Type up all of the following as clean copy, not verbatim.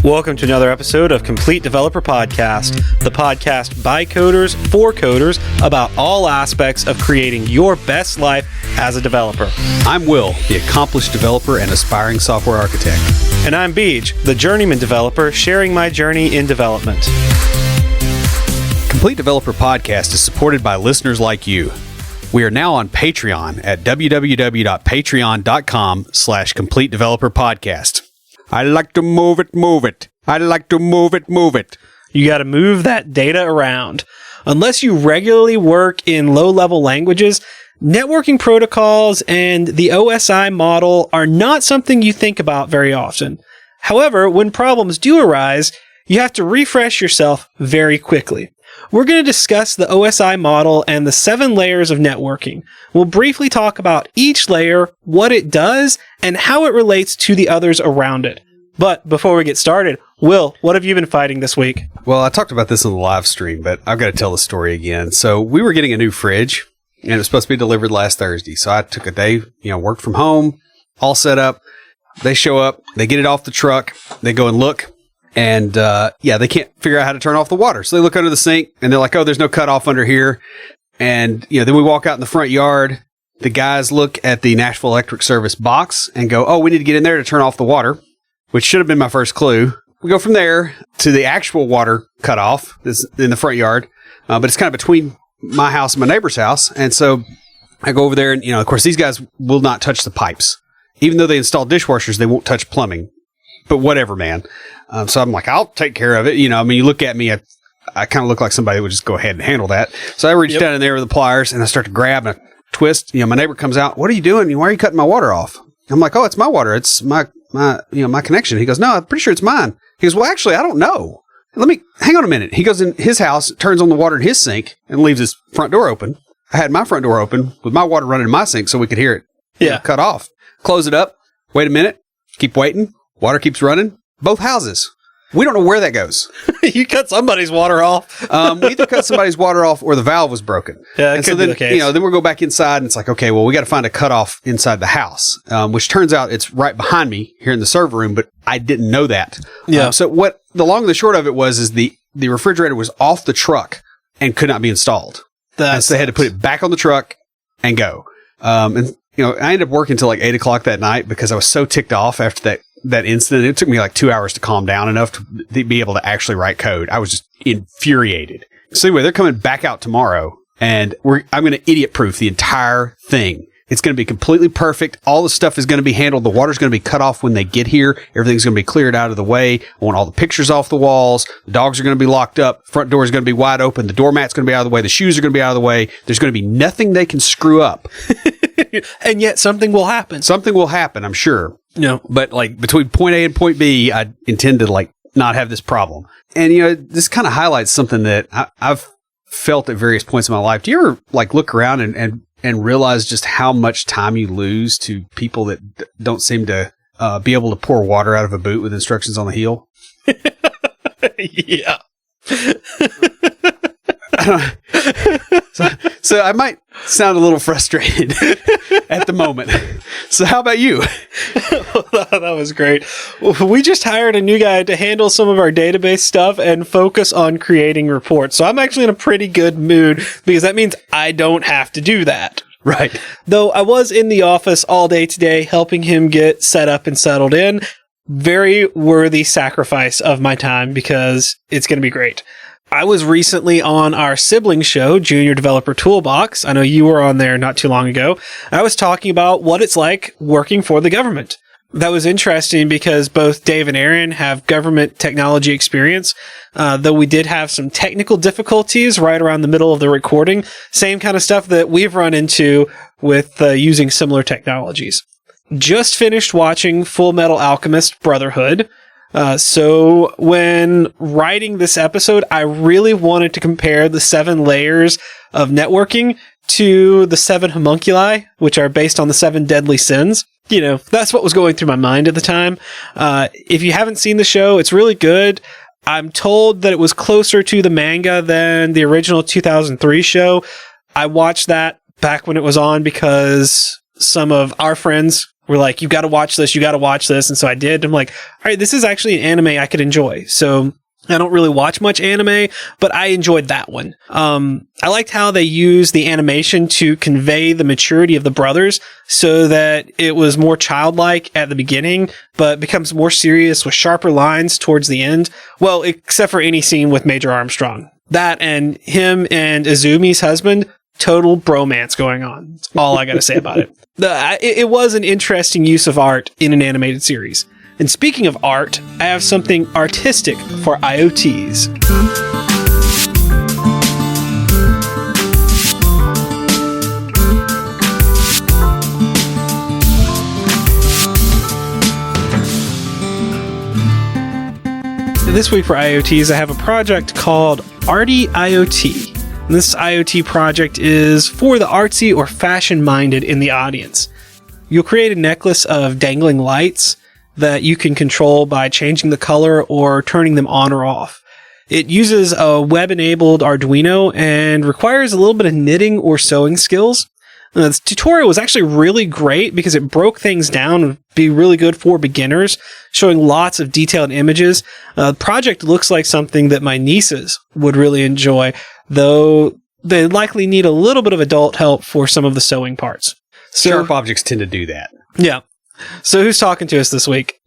Welcome to another episode of Complete Developer Podcast, the podcast by coders for coders about all aspects of creating your best life as a developer. I'm Will, the accomplished developer and aspiring software architect. And I'm Beej, the journeyman developer, sharing my journey in development. Complete Developer Podcast is supported by listeners like you. We are now on Patreon at www.patreon.com/Complete Developer Podcast. I like to move it. I like to move it. You got to move that data around. Unless you regularly work in low-level languages, networking protocols and the OSI model are not something you think about very often. However, when problems do arise, you have to refresh yourself very quickly. We're going to discuss the OSI model and the 7 layers of networking. We'll briefly talk about each layer, what it does, and how it relates to the others around it. But before we get started, Will, what have you been fighting this week? Well, I talked about this on the live stream, but I've got to tell the story again. So we were getting a new fridge, and it was supposed to be delivered last Thursday. So I took a day, worked from home, all set up. They show up, they get it off the truck, they go and look. And, they can't figure out how to turn off the water. So they look under the sink and they're like, oh, there's no cutoff under here. And, then we walk out in the front yard. The guys look at the Nashville Electric Service box and go, oh, we need to get in there to turn off the water, which should have been my first clue. We go from there to the actual water cutoff in the front yard. But it's kind of between my house and my neighbor's house. And so I go over there and, of course, these guys will not touch the pipes. Even though they install dishwashers, they won't touch plumbing. But whatever, man. So I'm like, I'll take care of it. You look at me, I kind of look like somebody that would just go ahead and handle that. So I reach down in there with the pliers and I start to grab and I twist. My neighbor comes out. What are you doing? Why are you cutting my water off? I'm like, oh, it's my water. It's my connection. He goes, no, I'm pretty sure it's mine. He goes, well, actually, I don't know. Hang on a minute. He goes in his house, turns on the water in his sink and leaves his front door open. I had my front door open with my water running in my sink so we could hear it cut off. Close it up. Wait a minute. Keep waiting. Water keeps running. Both houses. We don't know where that goes. You cut somebody's water off. We either cut somebody's water off or the valve was broken. Yeah, and so then, then we'll go back inside and it's like, okay, well, we got to find a cutoff inside the house, which turns out it's right behind me here in the server room, but I didn't know that. Yeah. So what the long and the short of it was the refrigerator was off the truck and could not be installed. So they had to put it back on the truck and go. I ended up working until like 8 o'clock that night because I was so ticked off after that incident. It took me like 2 hours to calm down enough to be able to actually write code. I was just infuriated. So anyway, they're coming back out tomorrow and I'm going to idiot proof the entire thing. It's going to be completely perfect. All the stuff is going to be handled. The water's going to be cut off when they get here. Everything's going to be cleared out of the way. I want all the pictures off the walls. The dogs are going to be locked up. Front door is going to be wide open. The doormat's going to be out of the way. The shoes are going to be out of the way. There's going to be nothing they can screw up. And yet something will happen. Something will happen, I'm sure. No. But between point A and point B, I intend to not have this problem. And, this kind of highlights something that I've felt at various points in my life. Do you ever look around and realize just how much time you lose to people that don't seem to be able to pour water out of a boot with instructions on the heel? Yeah. So I might sound a little frustrated at the moment. So how about you? That was great. We just hired a new guy to handle some of our database stuff and focus on creating reports. So I'm actually in a pretty good mood because that means I don't have to do that. Right. Though I was in the office all day today helping him get set up and settled in. Very worthy sacrifice of my time because it's going to be great. I was recently on our sibling show, Junior Developer Toolbox. I know you were on there not too long ago. I was talking about what it's like working for the government. That was interesting because both Dave and Aaron have government technology experience, though we did have some technical difficulties right around the middle of the recording. Same kind of stuff that we've run into with using similar technologies. Just finished watching Full Metal Alchemist Brotherhood. So when writing this episode, I really wanted to compare the 7 layers of networking to the 7 homunculi, which are based on the 7 deadly sins. That's what was going through my mind at the time. If you haven't seen the show, it's really good. I'm told that it was closer to the manga than the original 2003 show. I watched that back when it was on because some of our friends were like, you got to watch this. And so I did. I'm like, all right, this is actually an anime I could enjoy. So I don't really watch much anime, but I enjoyed that one. I liked how they used the animation to convey the maturity of the brothers so that it was more childlike at the beginning, but becomes more serious with sharper lines towards the end. Well, except for any scene with Major Armstrong. That and him and Izumi's husband, total bromance going on. That's all I got to say about it. It was an interesting use of art in an animated series. And speaking of art, I have something artistic for IoTs. This week for IoTs, I have a project called Arty IoT. And this IoT project is for the artsy or fashion-minded in the audience. You'll create a necklace of dangling lights that you can control by changing the color or turning them on or off. It uses a web-enabled Arduino and requires a little bit of knitting or sewing skills. This tutorial was actually really great because it broke things down and be really good for beginners, showing lots of detailed images. The project looks like something that my nieces would really enjoy, though they likely need a little bit of adult help for some of the sewing parts. Sharp objects tend to do that. Yeah. So who's talking to us this week?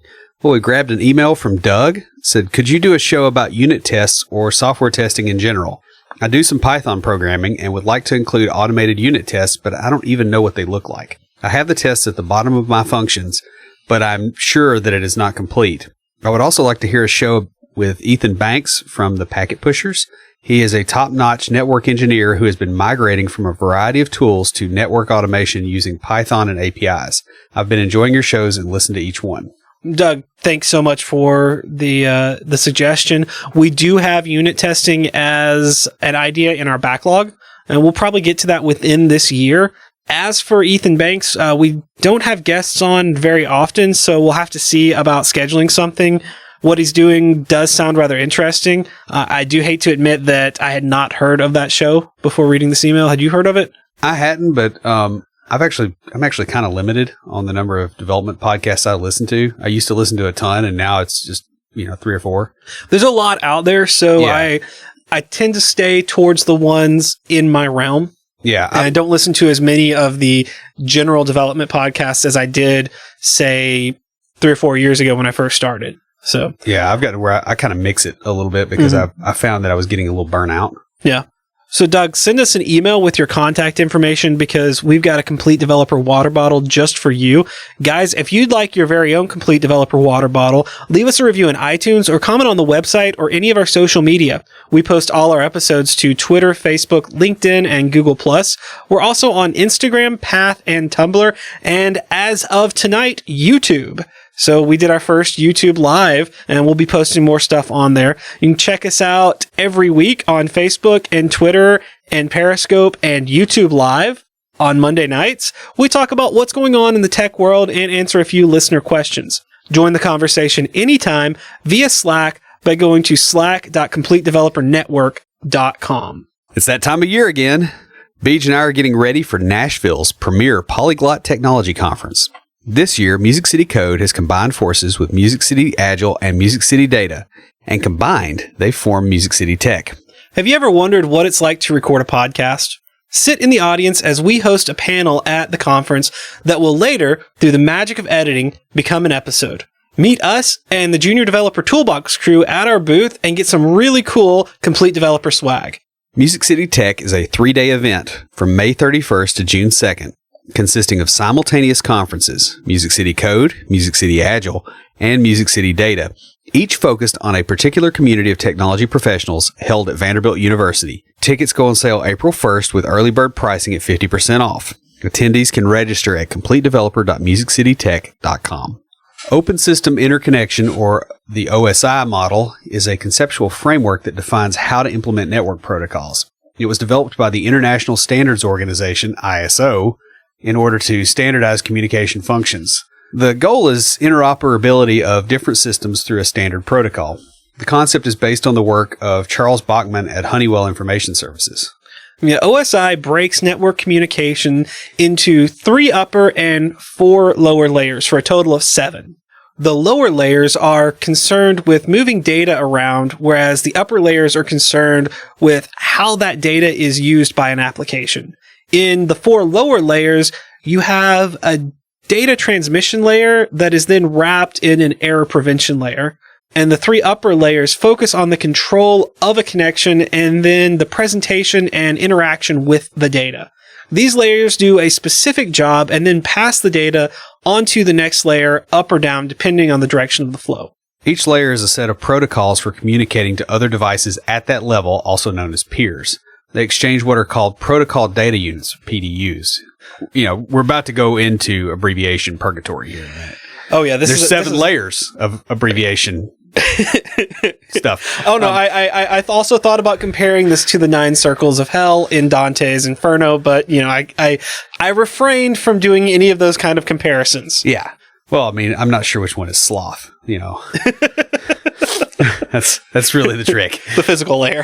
Well, we grabbed an email from Doug. Said, could you do a show about unit tests or software testing in general? I do some Python programming and would like to include automated unit tests, but I don't even know what they look like. I have the tests at the bottom of my functions, but I'm sure that it is not complete. I would also like to hear a show with Ethan Banks from the Packet Pushers. He is a top-notch network engineer who has been migrating from a variety of tools to network automation using Python and APIs. I've been enjoying your shows and listened to each one. Doug, thanks so much for the suggestion. We do have unit testing as an idea in our backlog, and we'll probably get to that within this year. As for Ethan Banks, we don't have guests on very often, so we'll have to see about scheduling something. What he's doing does sound rather interesting. I do hate to admit that I had not heard of that show before reading this email. Had you heard of it? I hadn't, but I'm actually kind of limited on the number of development podcasts I listen to. I used to listen to a ton, and now it's just 3 or 4. There's a lot out there, so yeah. I tend to stay towards the ones in my realm. Yeah, and I don't listen to as many of the general development podcasts as I did, say, 3 or 4 years ago when I first started. So yeah, I've got to where I kind of mix it a little bit because I found that I was getting a little burnout. Yeah. So Doug, send us an email with your contact information because we've got a Complete Developer water bottle just for you. Guys, if you'd like your very own Complete Developer water bottle, leave us a review in iTunes or comment on the website or any of our social media. We post all our episodes to Twitter, Facebook, LinkedIn, and Google+. We're also on Instagram, Path, and Tumblr, and as of tonight, YouTube. So we did our first YouTube live and we'll be posting more stuff on there. You can check us out every week on Facebook and Twitter and Periscope and YouTube Live on Monday nights. We talk about what's going on in the tech world and answer a few listener questions. Join the conversation anytime via Slack by going to slack.completedevelopernetwork.com. It's that time of year again. Beej and I are getting ready for Nashville's premier Polyglot Technology Conference. This year, Music City Code has combined forces with Music City Agile and Music City Data, and combined, they form Music City Tech. Have you ever wondered what it's like to record a podcast? Sit in the audience as we host a panel at the conference that will later, through the magic of editing, become an episode. Meet us and the Junior Developer Toolbox crew at our booth and get some really cool Complete Developer swag. Music City Tech is a 3-day event from May 31st to June 2nd. Consisting of simultaneous conferences, Music City Code, Music City Agile, and Music City Data, each focused on a particular community of technology professionals held at Vanderbilt University. Tickets go on sale April 1st with early bird pricing at 50% off. Attendees can register at completedeveloper.musiccitytech.com. Open System Interconnection, or the OSI model, is a conceptual framework that defines how to implement network protocols. It was developed by the International Standards Organization, ISO, in order to standardize communication functions. The goal is interoperability of different systems through a standard protocol. The concept is based on the work of Charles Bachman at Honeywell Information Services. OSI breaks network communication into 3 upper and 4 lower layers for a total of 7. The lower layers are concerned with moving data around, whereas the upper layers are concerned with how that data is used by an application. In the 4 lower layers, you have a data transmission layer that is then wrapped in an error prevention layer. And the 3 upper layers focus on the control of a connection and then the presentation and interaction with the data. These layers do a specific job and then pass the data onto the next layer, up or down, depending on the direction of the flow. Each layer is a set of protocols for communicating to other devices at that level, also known as peers. They exchange what are called protocol data units, PDUs. We're about to go into abbreviation purgatory here in a minute. Oh, yeah. There's 7 layers of abbreviation stuff. Oh, no. I also thought about comparing this to the 9 circles of hell in Dante's Inferno, but, I refrained from doing any of those kind of comparisons. Yeah. Well, I mean, I'm not sure which one is sloth, That's really the trick. The physical layer.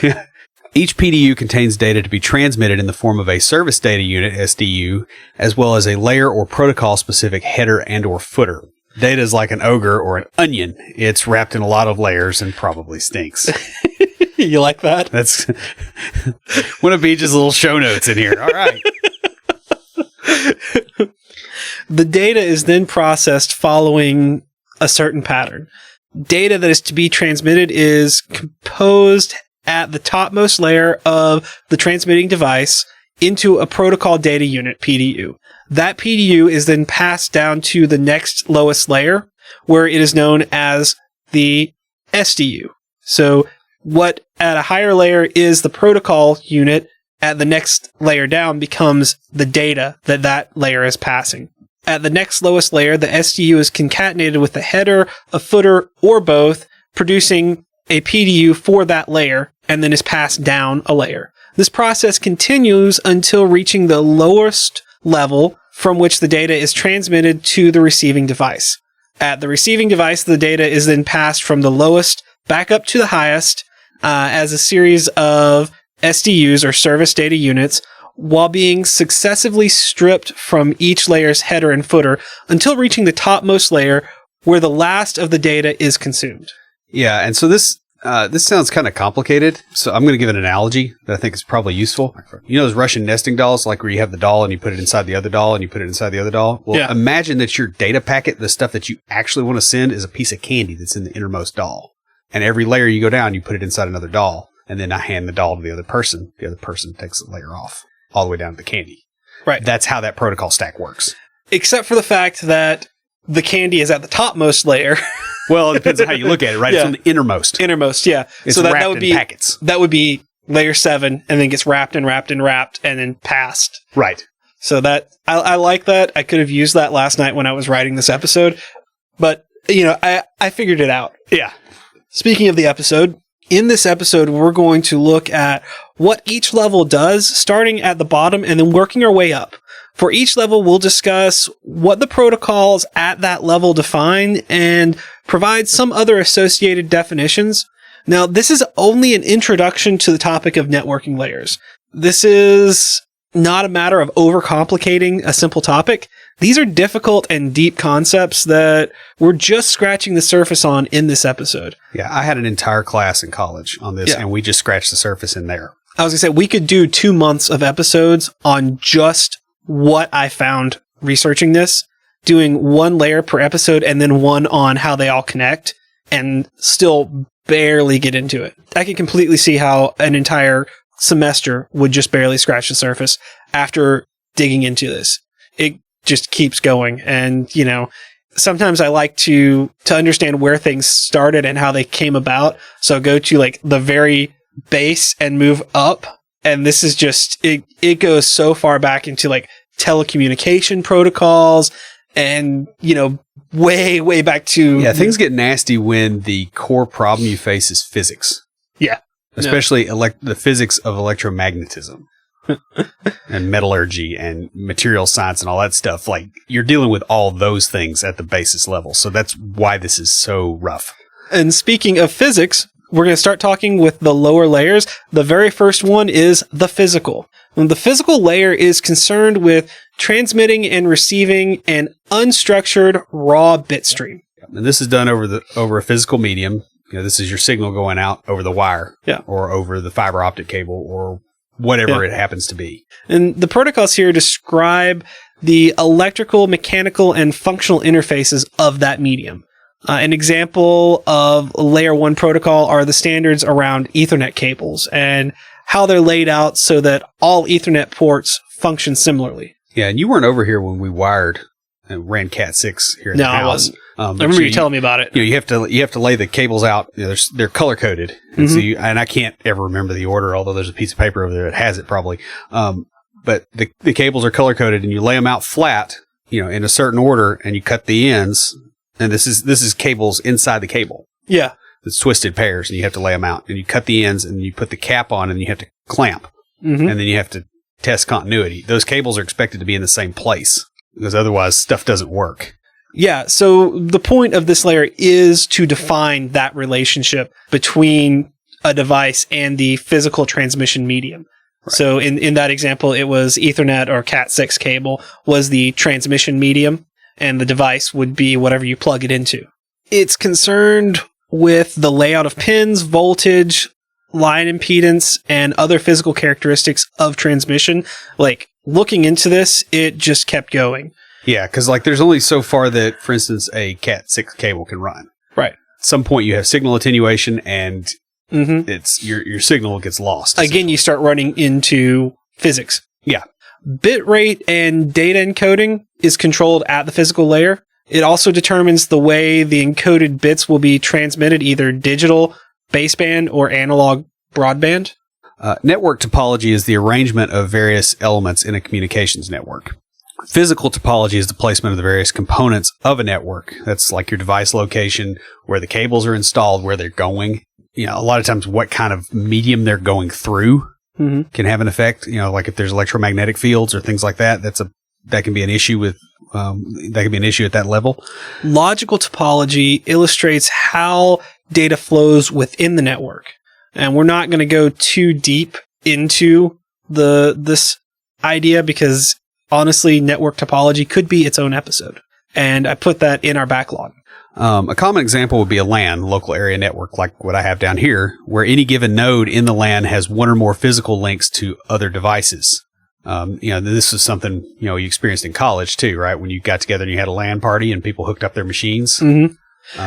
Yeah. Each PDU contains data to be transmitted in the form of a service data unit, SDU, as well as a layer or protocol-specific header and or footer. Data is like an ogre or an onion. It's wrapped in a lot of layers and probably stinks. You like that? That's one of Beach's little show notes in here. All right. The data is then processed following a certain pattern. Data that is to be transmitted is composed at the topmost layer of the transmitting device into a protocol data unit, PDU. That PDU is then passed down to the next lowest layer, where it is known as the SDU. So what at a higher layer is the protocol unit, at the next layer down becomes the data that layer is passing. At the next lowest layer, the SDU is concatenated with a header, a footer, or both, producing a PDU for that layer, and then is passed down a layer. This process continues until reaching the lowest level from which the data is transmitted to the receiving device. At the receiving device, the data is then passed from the lowest back up to the highest as a series of SDUs, or service data units, while being successively stripped from each layer's header and footer until reaching the topmost layer, where the last of the data is consumed. Yeah, and so this sounds kind of complicated, so I'm going to give an analogy that I think is probably useful. Those Russian nesting dolls, like where you have the doll and you put it inside the other doll and you put it inside the other doll? Well, yeah. Imagine that your data packet, the stuff that you actually want to send, is a piece of candy that's in the innermost doll. And every layer you go down, you put it inside another doll, and then I hand the doll to the other person. The other person takes the layer off, all the way down to the candy. Right. That's how that protocol stack works. Except for the fact that the candy is at the topmost layer. Well, it depends on how you look at it, right? Yeah. It's on the innermost. Innermost, yeah. It's so that would be packets. That would be layer 7, and then gets wrapped and wrapped and wrapped, and then passed. Right. So that I like that. I could have used that last night when I was writing this episode, but I figured it out. Yeah. Speaking of the episode, in this episode, we're going to look at what each level does, starting at the bottom and then working our way up. For each level, we'll discuss what the protocols at that level define and provide some other associated definitions. Now, this is only an introduction to the topic of networking layers. This is not a matter of overcomplicating a simple topic. These are difficult and deep concepts that we're just scratching the surface on in this episode. Yeah, I had an entire class in college on this, and we just scratched the surface in there. I was going to say, we could do 2 months of episodes on just what I found researching this, doing 1 layer per episode and then 1 on how they all connect, and still barely get into it. I can completely see how an entire semester would just barely scratch the surface after digging into this. It just keeps going. And, sometimes I like to understand where things started and how they came about. So go to like the very base and move up. And this is just, it goes so far back into like telecommunication protocols and, way, way back to... Yeah, things get nasty when the core problem you face is physics. Yeah. Especially the physics of electromagnetism and metallurgy and material science and all that stuff. Like, you're dealing with all those things at the basis level. So that's why this is so rough. And speaking of physics, we're going to start talking with the lower layers. The very first one is the physical. And the physical layer is concerned with transmitting and receiving an unstructured raw bit stream. And this is done over a physical medium. This is your signal going out over the wire, or over the fiber optic cable, or whatever it happens to be. And the protocols here describe the electrical, mechanical, and functional interfaces of that medium. An example of layer 1 protocol are the standards around Ethernet cables and how they're laid out so that all Ethernet ports function similarly. Yeah, and you weren't over here when we wired and ran Cat 6 here in the house. No, I wasn't. I remember you telling me about it. You have to lay the cables out. They're color coded, and and I can't ever remember the order. Although there's a piece of paper over there that has it probably. But the cables are color coded, and you lay them out flat, in a certain order, and you cut the ends. And this is cables inside the cable. Yeah, it's twisted pairs, and you have to lay them out, and you cut the ends, and you put the cap on, and you have to clamp, and then you have to test continuity. Those cables are expected to be in the same place because otherwise stuff doesn't work. Yeah, so the point of this layer is to define that relationship between a device and the physical transmission medium. Right. So in that example, it was Ethernet or Cat 6 cable was the transmission medium, and the device would be whatever you plug it into. It's concerned with the layout of pins, voltage, line impedance, and other physical characteristics of transmission. Like, looking into this, it just kept going. Yeah, because there's only so far that, for instance, a Cat 6 cable can run. Right. At some point, you have signal attenuation, and it's your signal gets lost. Again, you start running into physics. Yeah. Bit rate and data encoding is controlled at the physical layer. It also determines the way the encoded bits will be transmitted, either digital, baseband, or analog broadband. Network topology is the arrangement of various elements in a communications network. Physical topology is the placement of the various components of a network. That's like your device location, where the cables are installed, where they're going. A lot of times what kind of medium they're going through can have an effect. Like if there's electromagnetic fields or things like that, that can be an issue with that can be an issue at that level. Logical topology illustrates how data flows within the network. And we're not going to go too deep into this idea because honestly, network topology could be its own episode. And I put that in our backlog. A common example would be a LAN, local area network, like what I have down here, where any given node in the LAN has one or more physical links to other devices. This is something, you experienced in college too, right? When you got together and you had a LAN party and people hooked up their machines.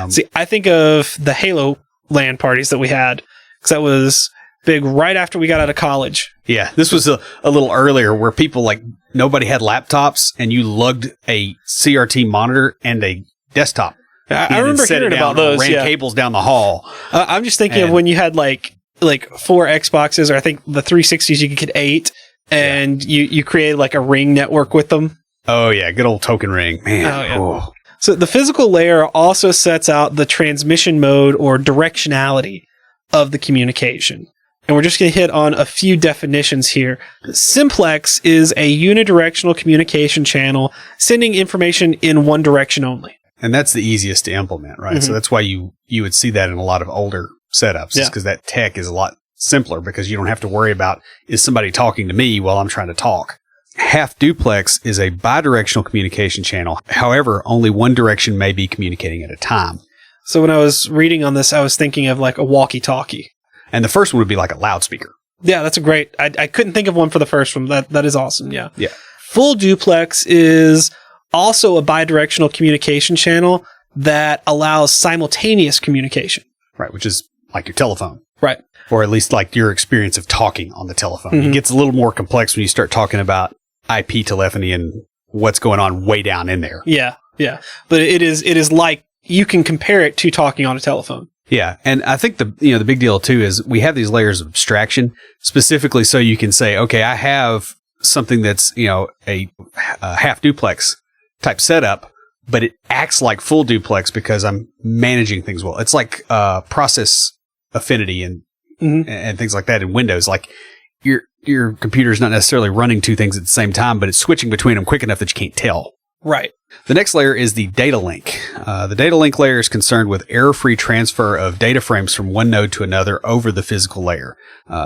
See, I think of the Halo LAN parties that we had, because that was big right after we got out of college. Yeah, this was a little earlier where people nobody had laptops and you lugged a CRT monitor and a desktop. I remember hearing about those. Ran cables down the hall. I'm just thinking of when you had like 4 Xboxes, or I think the 360s you could get 8, and you created like a ring network with them. Oh yeah, good old token ring, man. Oh, yeah. Oh. So the physical layer also sets out the transmission mode or directionality of the communication. And we're just going to hit on a few definitions here. Simplex is a unidirectional communication channel sending information in one direction only. And that's the easiest to implement, right? So that's why you would see that in a lot of older setups, because that tech is a lot simpler because you don't have to worry about, is somebody talking to me while I'm trying to talk? Half duplex is a bidirectional communication channel. However, only one direction may be communicating at a time. So when I was reading on this, I was thinking of like a walkie-talkie. And the first one would be like a loudspeaker. Yeah, that's a great... I couldn't think of one for the first one. That is awesome, yeah. Yeah. Full duplex is also a bidirectional communication channel that allows simultaneous communication. Right, which is like your telephone. Right. Or at least like your experience of talking on the telephone. It gets a little more complex when you start talking about IP telephony and what's going on way down in there. Yeah, yeah. But it is like you can compare it to talking on a telephone. Yeah, and I think the big deal too is we have these layers of abstraction specifically so you can say, okay, I have something that's a half duplex type setup, but it acts like full duplex because I'm managing things well. It's like process affinity and things like that in Windows. Like your computer's not necessarily running two things at the same time, but it's switching between them quick enough that you can't tell. Right. The next layer is the data link. The data link layer is concerned with error-free transfer of data frames from one node to another over the physical layer.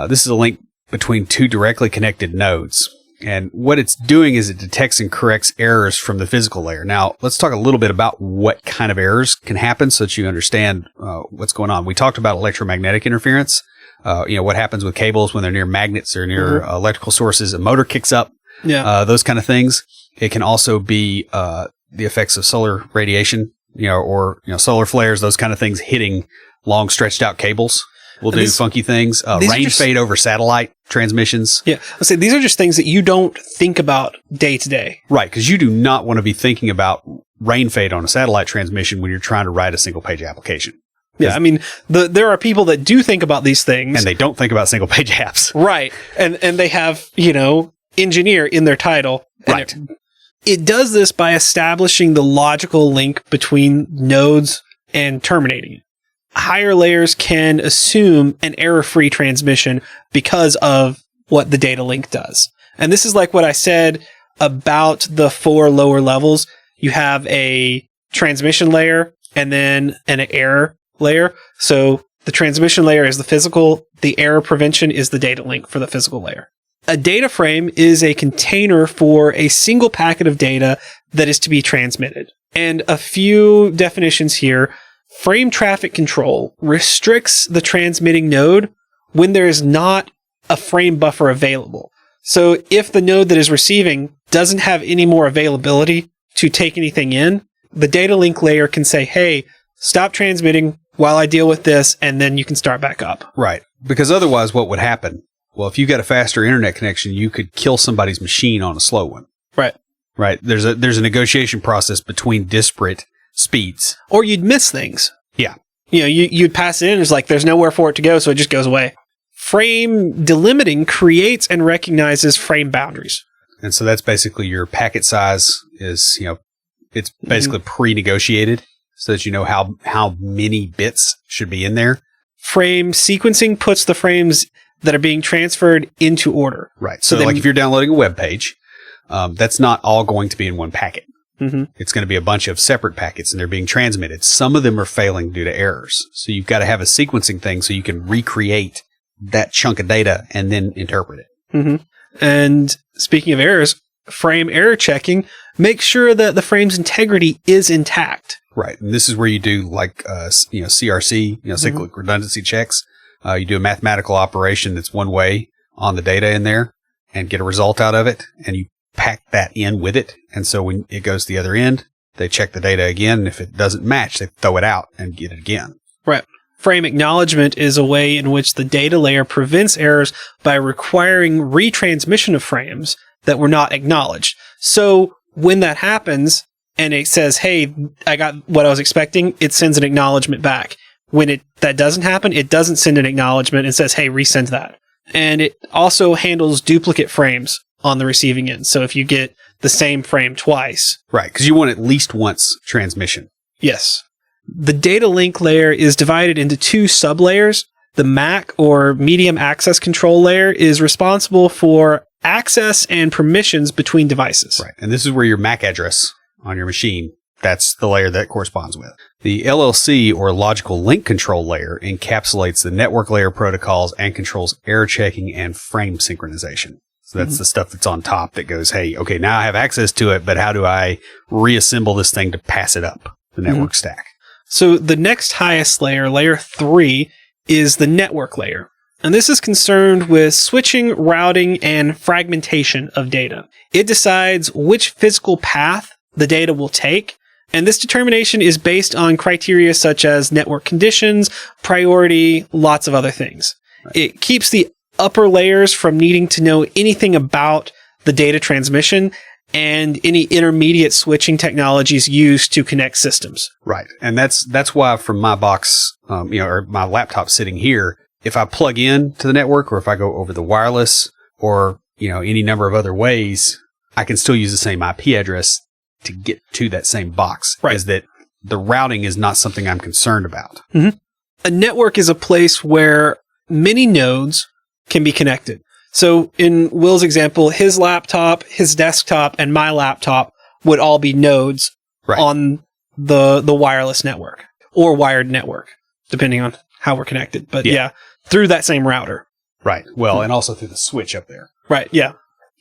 This is a link between two directly connected nodes. And what it's doing is it detects and corrects errors from the physical layer. Now, let's talk a little bit about what kind of errors can happen so that you understand what's going on. We talked about electromagnetic interference. What happens with cables when they're near magnets or near electrical sources. A motor kicks up. Yeah. Those kind of things. It can also be the effects of solar radiation, or solar flares, those kind of things hitting long stretched out cables. Will do funky things. Rain fade over satellite transmissions. Yeah. I'll say these are just things that you don't think about day to day. Right. Because you do not want to be thinking about rain fade on a satellite transmission when you're trying to write a single page application. Yeah. I mean, there are people that do think about these things. And they don't think about single page apps. Right. And they have, engineer in their title. Right. It does this by establishing the logical link between nodes and terminating it. Higher layers can assume an error-free transmission because of what the data link does. And this is like what I said about the 4 lower levels. You have a transmission layer and then an error layer. So the transmission layer is the physical. The error prevention is the data link for the physical layer. A data frame is a container for a single packet of data that is to be transmitted. And a few definitions here. Frame traffic control restricts the transmitting node when there is not a frame buffer available. So if the node that is receiving doesn't have any more availability to take anything in, the data link layer can say, hey, stop transmitting while I deal with this, and then you can start back up. Right. Because otherwise what would happen? Well, if you've got a faster internet connection, you could kill somebody's machine on a slow one. Right. Right. There's a negotiation process between disparate speeds. Or you'd miss things. Yeah. You'd pass it in, it's like there's nowhere for it to go, so it just goes away. Frame delimiting creates and recognizes frame boundaries. And so that's basically your packet size is, it's basically pre-negotiated so that you know how many bits should be in there. Frame sequencing puts the frames that are being transferred into order. Right. So like if you're downloading a web page, that's not all going to be in one packet. Mm-hmm. It's going to be a bunch of separate packets and they're being transmitted. Some of them are failing due to errors. So you've got to have a sequencing thing so you can recreate that chunk of data and then interpret it. Mm-hmm. And speaking of errors, frame error checking makes sure that the frame's integrity is intact. Right. And this is where you do like, CRC, cyclic redundancy checks. You do a mathematical operation that's one way on the data in there and get a result out of it. And you pack that in with it. And so when it goes to the other end, they check the data again. And if it doesn't match, they throw it out and get it again. Right. Frame acknowledgement is a way in which the data layer prevents errors by requiring retransmission of frames that were not acknowledged. So when that happens and it says, hey, I got what I was expecting, it sends an acknowledgement back. When that doesn't happen, it doesn't send an acknowledgement and says, hey, resend that. And it also handles duplicate frames on the receiving end. So if you get the same frame twice. Right, because you want at least once transmission. Yes. The data link layer is divided into 2 sublayers. The MAC, or medium access control layer, is responsible for access and permissions between devices. Right, and this is where your MAC address on your machine, that's the layer that corresponds with. The LLC, or logical link control layer, encapsulates the network layer protocols and controls error checking and frame synchronization. So that's the stuff that's on top that goes, hey, okay, now I have access to it, but how do I reassemble this thing to pass it up the network stack? So the next highest layer, layer 3, is the network layer. And this is concerned with switching, routing, and fragmentation of data. It decides which physical path the data will take. And this determination is based on criteria such as network conditions, priority, lots of other things. Right. It keeps the upper layers from needing to know anything about the data transmission and any intermediate switching technologies used to connect systems. Right. And that's why from my box, or my laptop sitting here, if I plug in to the network or if I go over the wireless or, any number of other ways, I can still use the same IP address to get to that same box. Right. Is that the routing is not something I'm concerned about. Mm-hmm. A network is a place where many nodes can be connected. So in Will's example, his laptop, his desktop, and my laptop would all be nodes on the wireless network or wired network, depending on how we're connected. But yeah, through that same router. Right. Well, and also through the switch up there. Right. Yeah.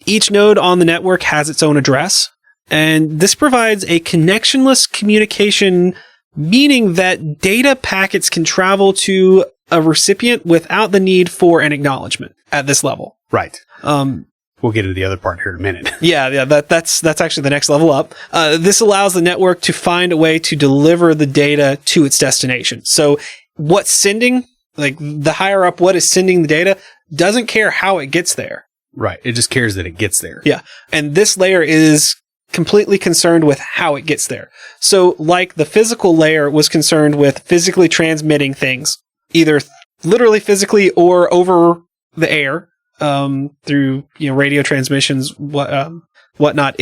Each node on the network has its own address, and this provides a connectionless communication, meaning that data packets can travel to a recipient without the need for an acknowledgement at this level. Right. We'll get into the other part here in a minute. Yeah. That's actually the next level up. This allows the network to find a way to deliver the data to its destination. So what's sending, like the higher up, what is sending the data doesn't care how it gets there. Right. It just cares that it gets there. Yeah. And this layer is completely concerned with how it gets there. So like the physical layer was concerned with physically transmitting things, either literally physically or over the air, through, radio transmissions, whatnot.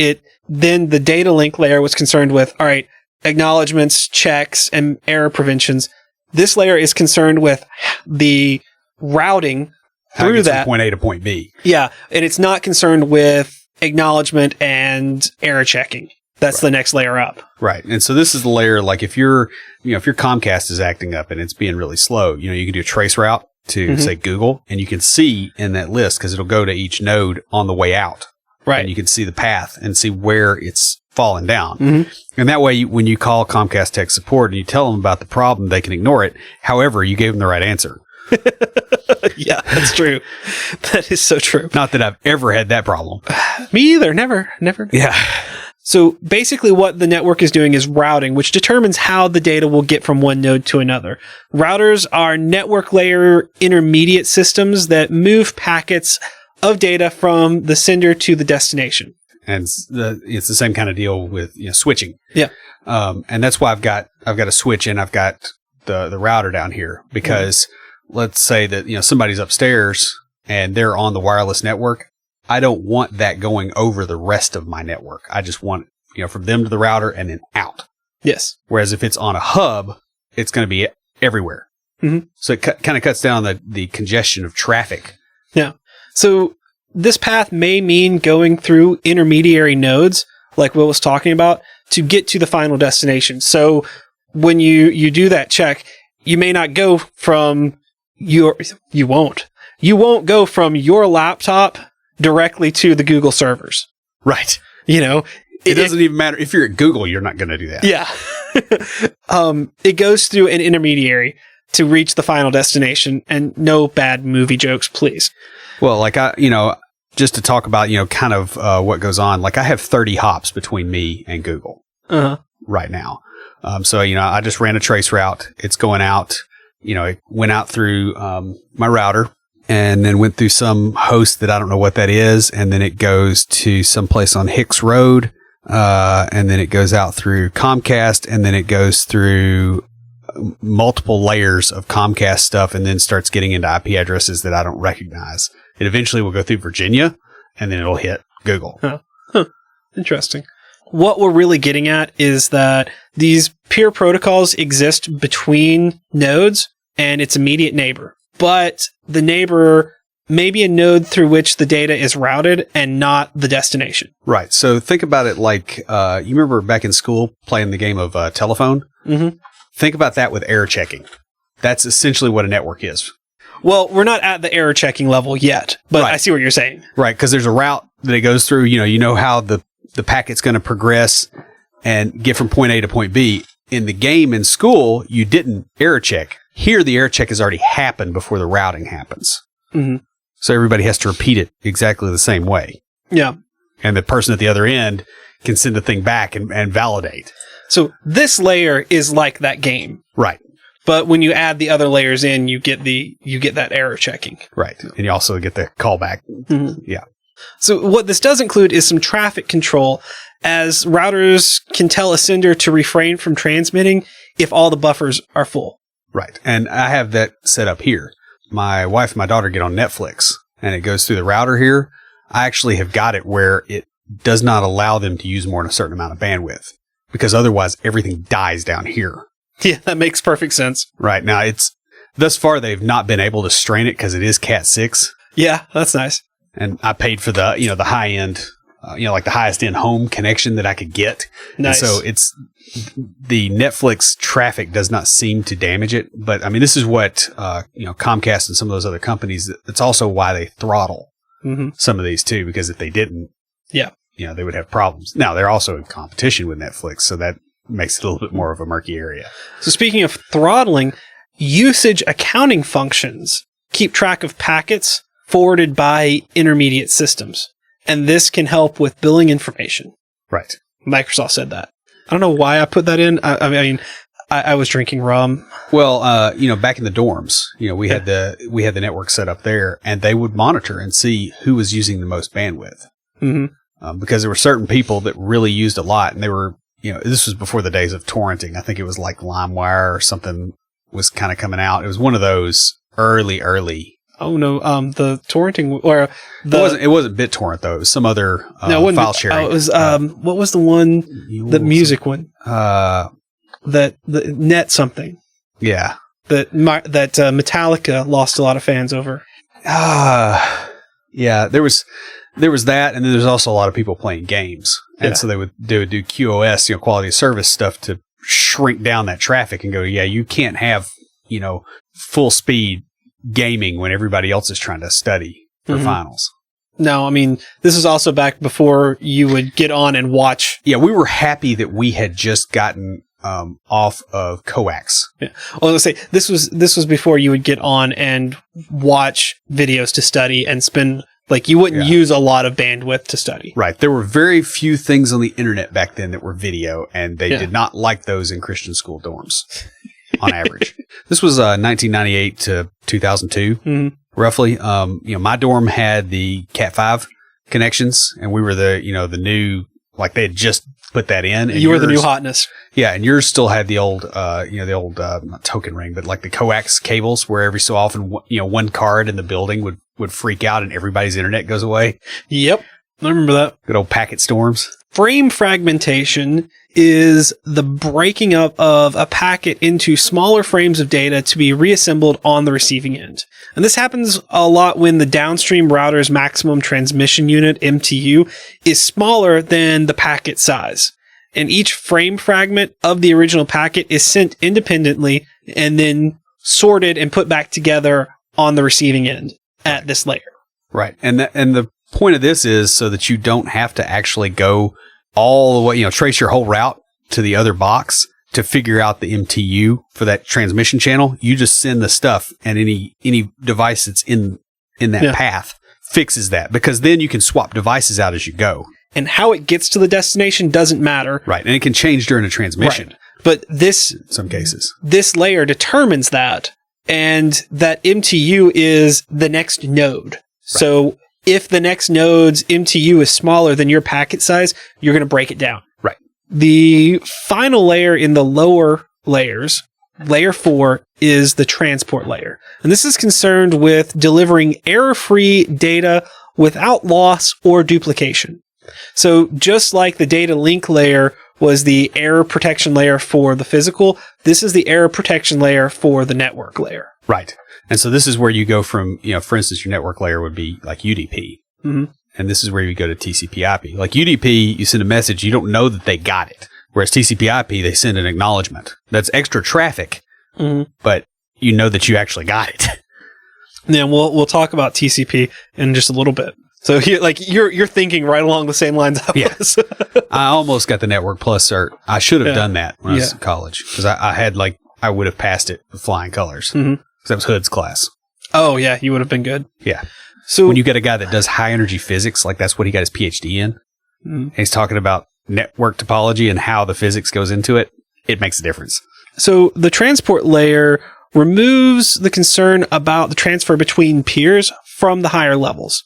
Then the data link layer was concerned with, all right, acknowledgements, checks, and error preventions. This layer is concerned with the routing through that. From point A to point B. Yeah. And it's not concerned with acknowledgement and error checking. That's the next layer up. Right. And so this is the layer, like if your Comcast is acting up and it's being really slow, you can do a trace route to say Google, and you can see in that list, because it'll go to each node on the way out. Right. And you can see the path and see where it's fallen down. Mm-hmm. And that way, when you call Comcast tech support and you tell them about the problem, they can ignore it. However, you gave them the right answer. Yeah, that's true. That is so true. Not that I've ever had that problem. Me either. Never. Yeah. So basically what the network is doing is routing, which determines how the data will get from one node to another. Routers are network layer intermediate systems that move packets of data from the sender to the destination. And it's the same kind of deal with switching. Yeah. And that's why I've got a switch and I've got the router down here, because let's say that somebody's upstairs and they're on the wireless network. I don't want that going over the rest of my network. I just want, from them to the router and then out. Yes. Whereas if it's on a hub, it's going to be everywhere. Mm-hmm. So it kind of cuts down the congestion of traffic. Yeah. So this path may mean going through intermediary nodes, like Will was talking about, to get to the final destination. So when you do that check, you may not go from you won't go from your laptop directly to the Google servers. Right. It doesn't even matter. If you're at Google, you're not going to do that. Yeah. It goes through an intermediary to reach the final destination, and no bad movie jokes, please. Well, like just to talk about, kind of what goes on, like I have 30 hops between me and Google right now. So, I just ran a trace route. It's going out, it went out through my router, and then went through some host that I don't know what that is. And then it goes to some place on Hicks Road. And then it goes out through Comcast, and then it goes through multiple layers of Comcast stuff, and then starts getting into IP addresses that I don't recognize. It eventually will go through Virginia, and then it'll hit Google. Interesting. What we're really getting at is that these peer protocols exist between nodes and its immediate neighbor. But the neighbor may be a node through which the data is routed and not the destination. Right. So think about it like, you remember back in school playing the game of telephone? Mm-hmm. Think about that with error checking. That's essentially what a network is. Well, we're not at the error checking level yet, but I see what you're saying. Right. Because there's a route that it goes through. You know how the packet's going to progress and get from point A to point B. In the game in school, you didn't error check. Here, the error check has already happened before the routing happens. Mm-hmm. So everybody has to repeat it exactly the same way. Yeah. And the person at the other end can send the thing back and validate. So this layer is like that game. Right. But when you add the other layers in, you get that error checking. Right. And you also get the callback. Mm-hmm. Yeah. So what this does include is some traffic control, as routers can tell a sender to refrain from transmitting if all the buffers are full. Right. And I have that set up here. My wife and my daughter get on Netflix, and it goes through the router here. I actually have got it where it does not allow them to use more than a certain amount of bandwidth, because otherwise everything dies down here. Yeah, that makes perfect sense. Right. Now, thus far, they've not been able to strain it because it is Cat 6. Yeah, that's nice. And I paid for the high end like the highest end home connection that I could get. Nice. And so the Netflix traffic does not seem to damage it. But I mean, this is what, Comcast and some of those other companies, it's also why they throttle some of these too, because if they didn't, they would have problems. Now they're also in competition with Netflix. So that makes it a little bit more of a murky area. So speaking of throttling, usage accounting functions keep track of packets forwarded by intermediate systems. And this can help with billing information. Right. Microsoft said that. I don't know why I put that in. I was drinking rum. Well, back in the dorms, we had the network set up there, and they would monitor and see who was using the most bandwidth. Mm-hmm. Because there were certain people that really used a lot, and they were, this was before the days of torrenting. I think it was like LimeWire or something was kind of coming out. It was one of those early. Oh no, the torrenting or it wasn't BitTorrent though. It was some other file sharing. It was what was the one? The music one. The net something. Yeah. That Metallica lost a lot of fans over. Yeah. There was that, and then there's also a lot of people playing games, and so they would do QoS, quality of service stuff to shrink down that traffic and go, you can't have full speed gaming when everybody else is trying to study for finals. No, I mean, this is also back before you would get on and watch. Yeah, we were happy that we had just gotten off of coax. Yeah. Well, let's say this was before you would get on and watch videos to study and spend, you wouldn't use a lot of bandwidth to study. Right. There were very few things on the internet back then that were video, and they did not like those in Christian school dorms. On average. This was 1998 to 2002, roughly. My dorm had the Cat5 connections, and we were the new, they had just put that in. And you were the new hotness. Yeah, and yours still had the old, not token ring, but like the coax cables, where every so often, one card in the building would freak out and everybody's internet goes away. Yep. I remember that. Good old packet storms. Frame fragmentation is the breaking up of a packet into smaller frames of data to be reassembled on the receiving end. And this happens a lot when the downstream router's maximum transmission unit, MTU, is smaller than the packet size. And each frame fragment of the original packet is sent independently and then sorted and put back together on the receiving end at this layer. Right. And the point of this is so that you don't have to actually go all the way, trace your whole route to the other box to figure out the MTU for that transmission channel. You just send the stuff, and any device that's in that path fixes that, because then you can swap devices out as you go. And how it gets to the destination doesn't matter. Right. And it can change during a transmission. Right. But in some cases, this layer determines that, and that MTU is the next node. Right. So if the next node's MTU is smaller than your packet size, you're going to break it down. Right. The final layer in the lower layers, layer 4, is the transport layer. And this is concerned with delivering error-free data without loss or duplication. So just like the data link layer was the error protection layer for the physical, this is the error protection layer for the network layer. Right. And so this is where you go from, for instance, your network layer would be like UDP. Mm-hmm. And this is where you go to TCP/IP. Like UDP, you send a message, you don't know that they got it. Whereas TCP/IP, they send an acknowledgement. That's extra traffic, but you know that you actually got it. Yeah, we'll talk about TCP in just a little bit. So you're thinking right along the same lines I was. I almost got the Network Plus cert. I should have done that when I was in college, because I would have passed it with flying colors. Because that was Hood's class. Oh yeah, you would have been good. Yeah. So when you get a guy that does high energy physics, like that's what he got his PhD in, and he's talking about network topology and how the physics goes into it, it makes a difference. So the transport layer removes the concern about the transfer between peers from the higher levels.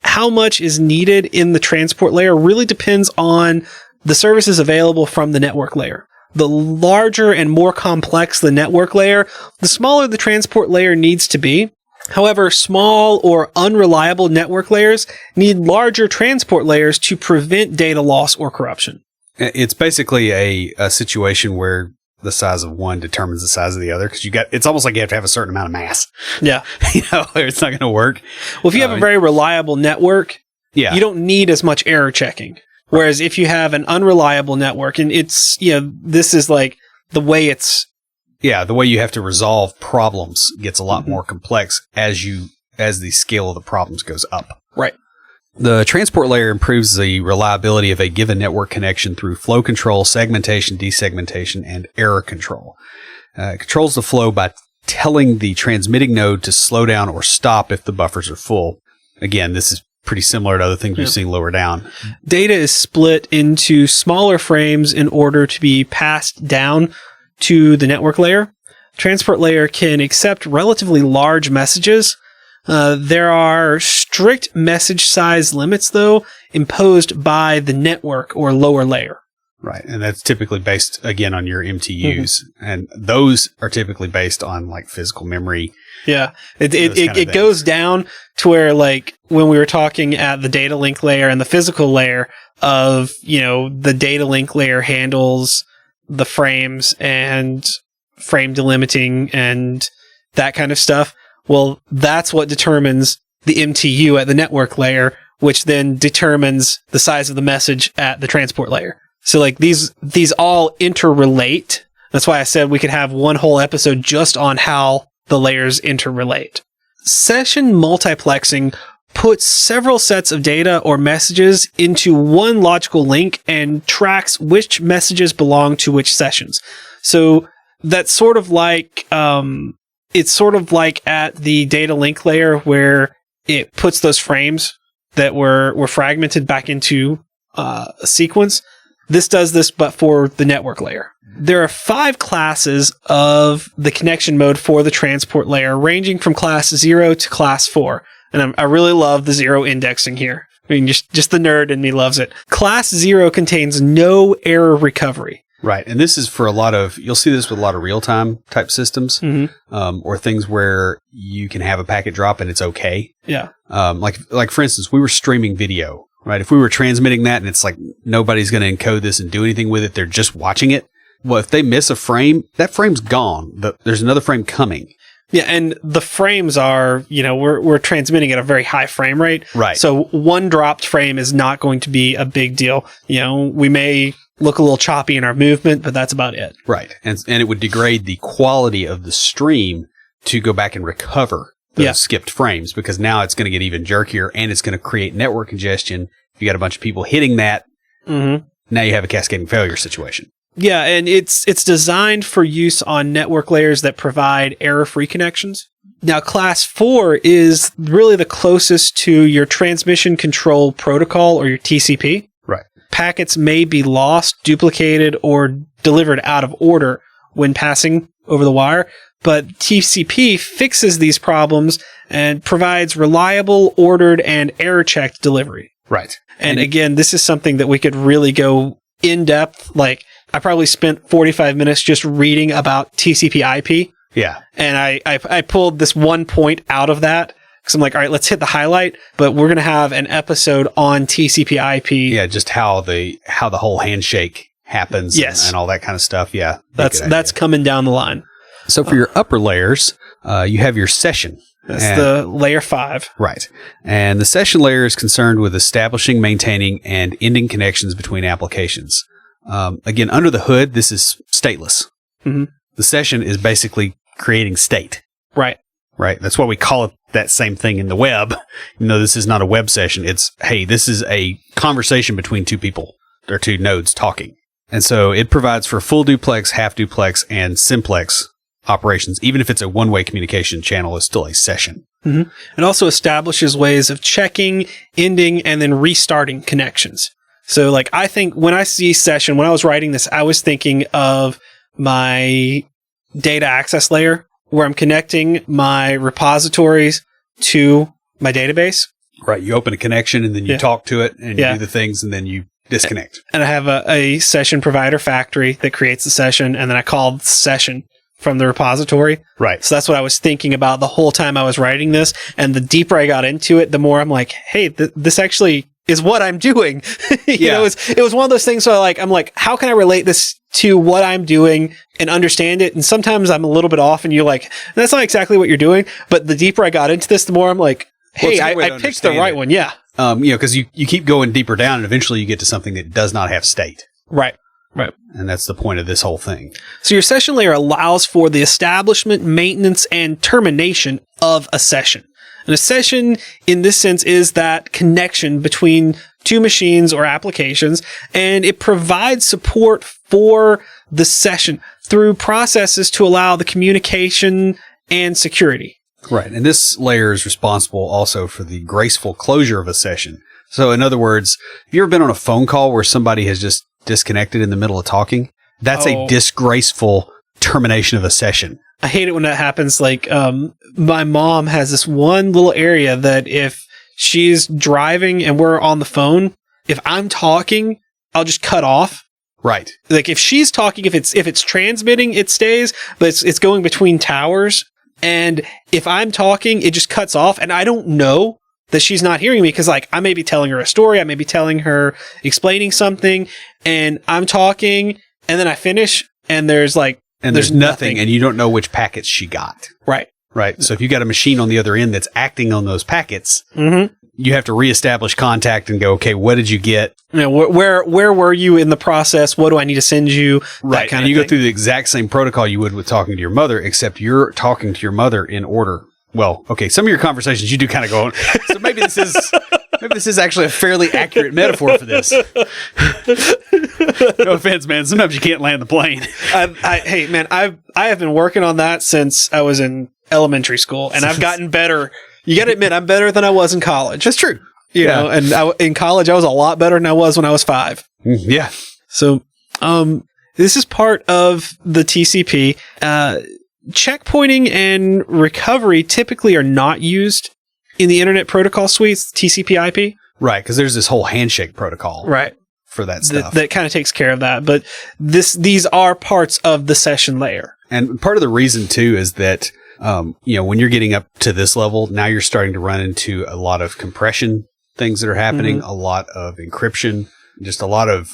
How much is needed in the transport layer really depends on the services available from the network layer. The larger and more complex the network layer, the smaller the transport layer needs to be. However, small or unreliable network layers need larger transport layers to prevent data loss or corruption. It's basically a situation where the size of one determines the size of the other, because it's almost like you have to have a certain amount of mass. Yeah. It's not going to work. Well, if you have a very reliable network, Yeah. You don't need as much error checking. Whereas if you have an unreliable network, and it's, this is like the way it's... Yeah, the way you have to resolve problems gets a lot more complex as the scale of the problems goes up. Right. The transport layer improves the reliability of a given network connection through flow control, segmentation, desegmentation, and error control. It controls the flow by telling the transmitting node to slow down or stop if the buffers are full. Again, this is pretty similar to other things we've seen lower down. Data is split into smaller frames in order to be passed down to the network layer. Transport layer can accept relatively large messages. There are strict message size limits, though, imposed by the network or lower layer. Right. And that's typically based, again, on your MTUs. And those are typically based on like physical memory. Yeah. It goes down to where, like, when we were talking at the data link layer and the physical layer of, the data link layer handles the frames and frame delimiting and that kind of stuff. Well, that's what determines the MTU at the network layer, which then determines the size of the message at the transport layer. So like these all interrelate. That's why I said we could have one whole episode just on how the layers interrelate. Session multiplexing puts several sets of data or messages into one logical link and tracks which messages belong to which sessions. So that's sort of like, it's sort of like at the data link layer where it puts those frames that were fragmented back into a sequence. This does this, but for the network layer. There are 5 classes of the connection mode for the transport layer, ranging from class 0 to class 4. And I really love the 0 indexing here. I mean, just the nerd in me loves it. Class 0 contains no error recovery. Right. And this is for you'll see this with a lot of real-time type systems, or things where you can have a packet drop and it's okay. Yeah. Like for instance, we were streaming video, right? If we were transmitting that and it's like nobody's going to encode this and do anything with it, they're just watching it. Well, if they miss a frame, that frame's gone. There's another frame coming. Yeah, and the frames are, we're transmitting at a very high frame rate. Right. So one dropped frame is not going to be a big deal. We may look a little choppy in our movement, but that's about it. Right. And it would degrade the quality of the stream to go back and recover those skipped frames, because now it's going to get even jerkier and it's going to create network congestion. If you got a bunch of people hitting that, now you have a cascading failure situation. Yeah, and it's designed for use on network layers that provide error-free connections. Now, class 4 is really the closest to your transmission control protocol, or your TCP. Right. Packets may be lost, duplicated, or delivered out of order when passing over the wire, but TCP fixes these problems and provides reliable, ordered, and error-checked delivery. Right. And again, this is something that we could really go in-depth. Like, I probably spent 45 minutes just reading about TCP IP. Yeah. And I pulled this one point out of that because I'm like, all right, let's hit the highlight, but we're going to have an episode on TCP IP. Yeah, just how the whole handshake happens, and all that kind of stuff. Yeah. That's coming down the line. So for your upper layers, you have your session. That's the layer 5. Right. And the session layer is concerned with establishing, maintaining, and ending connections between applications. Again, under the hood, this is stateless. Mm-hmm. The session is basically creating state. Right. Right. That's why we call it that same thing in the web. This is not a web session. It's, hey, this is a conversation between two people or two nodes talking. And so it provides for full duplex, half duplex, and simplex operations. Even if it's a one-way communication channel, it's still a session. Mm-hmm. It also establishes ways of checking, ending, and then restarting connections. So, like, I think when I see session, when I was writing this, I was thinking of my data access layer where I'm connecting my repositories to my database. Right. You open a connection and then you talk to it and you do the things and then you disconnect. And I have a session provider factory that creates the session, and then I call the session from the repository. Right. So that's what I was thinking about the whole time I was writing this. And the deeper I got into it, the more I'm like, hey, this actually is what I'm doing. It was one of those things where I'm like, how can I relate this to what I'm doing and understand it? And sometimes I'm a little bit off and you're like, that's not exactly what you're doing. But the deeper I got into this, the more I'm like, hey, I picked the right one. Yeah. because you keep going deeper down and eventually you get to something that does not have state. Right. And that's the point of this whole thing. So your session layer allows for the establishment, maintenance, and termination of a session. And a session, in this sense, is that connection between two machines or applications, and it provides support for the session through processes to allow the communication and security. Right. And this layer is responsible also for the graceful closure of a session. So in other words, have you ever been on a phone call where somebody has just disconnected in the middle of talking? That's a disgraceful termination of a session. I hate it when that happens. Like, my mom has this one little area that if she's driving and we're on the phone, if I'm talking, I'll just cut off. Right. Like if she's talking, if it's transmitting, it stays, but it's going between towers. And if I'm talking, it just cuts off, and I don't know that she's not hearing me because, like, I may be telling her a story, I may be telling her, explaining something, and I'm talking, and then I finish, and there's nothing, and you don't know which packets she got. Right. Right. So if you got a machine on the other end that's acting on those packets, mm-hmm. you have to reestablish contact and go, okay, what did you get? You know, where were you in the process? What do I need to send you? Right. Kind and you go through the exact same protocol you would with talking to your mother, except you're talking to your mother in order. Well, okay, some of your conversations you do kind of go on. So maybe this is actually a fairly accurate metaphor for this. No offense, man. Sometimes you can't land the plane. Hey, man, I have been working on that since I was in elementary school, and I've gotten better. You got to admit, I'm better than I was in college. That's true. You know, and in college, I was a lot better than I was when I was 5. Yeah. So, this is part of the TCP. Checkpointing and recovery typically are not used in the Internet Protocol suites, TCP/IP. Right, because there's this whole handshake protocol. Right. For that stuff. That kind of takes care of that. But these are parts of the session layer. And part of the reason, too, is that, when you're getting up to this level, now you're starting to run into a lot of compression things that are happening, mm-hmm. a lot of encryption, just a lot of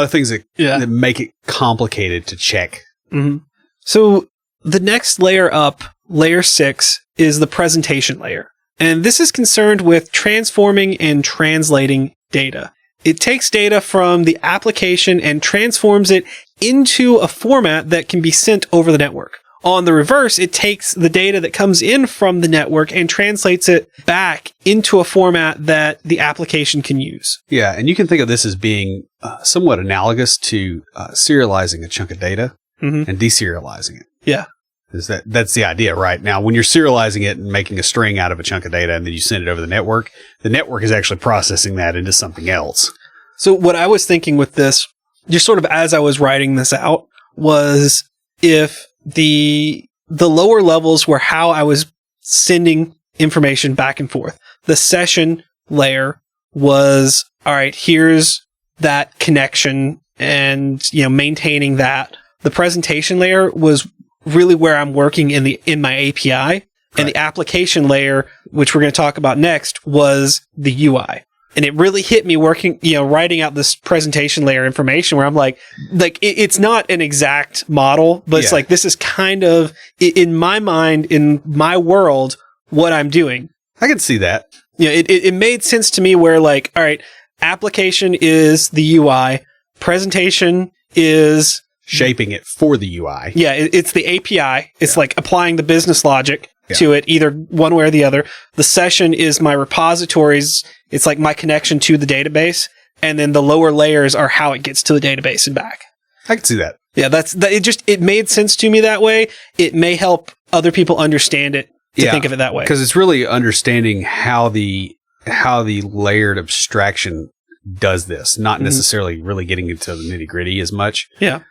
things that make it complicated to check. Mm-hmm. So the next layer up, layer 6, is the presentation layer. And this is concerned with transforming and translating data. It takes data from the application and transforms it into a format that can be sent over the network. On the reverse, it takes the data that comes in from the network and translates it back into a format that the application can use. Yeah, and you can think of this as being somewhat analogous to serializing a chunk of data mm-hmm. and deserializing it. Yeah. That's the idea, right? Now, when you're serializing it and making a string out of a chunk of data and then you send it over the network is actually processing that into something else. So what I was thinking with this, just sort of as I was writing this out, was if the lower levels were how I was sending information back and forth. The session layer was, all right, here's that connection and, maintaining that. The presentation layer was really where I'm working in my API. Right. And the application layer, which we're going to talk about next, was the UI. And it really hit me working, writing out this presentation layer information where I'm like it's not an exact model, but it's like, this is kind of, in my mind, in my world, what I'm doing. I can see that. It made sense to me where, like, all right, application is the UI, presentation is shaping it for the UI. Yeah, it's the API. It's like applying the business logic to it, either one way or the other. The session is my repositories. It's like my connection to the database. And then the lower layers are how it gets to the database and back. I can see that. Yeah, it made sense to me that way. It may help other people understand it to think of it that way. Because it's really understanding how the layered abstraction does this, not mm-hmm. necessarily really getting into the nitty-gritty as much. Yeah.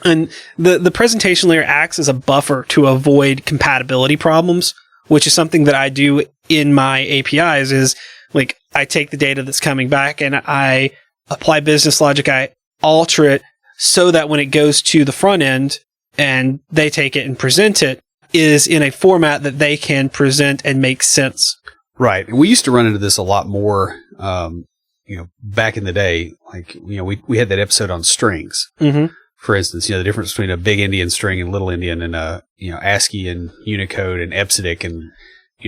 And the presentation layer acts as a buffer to avoid compatibility problems, which is something that I do in my APIs. Is like, I take the data that's coming back and I apply business logic. I alter it so that when it goes to the front end and they take it and present it, is in a format that they can present and make sense. Right. And we used to run into this a lot more, back in the day. Like, we had that episode on strings. Mm-hmm. For instance, the difference between a big Indian string and little Indian and ASCII and Unicode and EBCDIC and,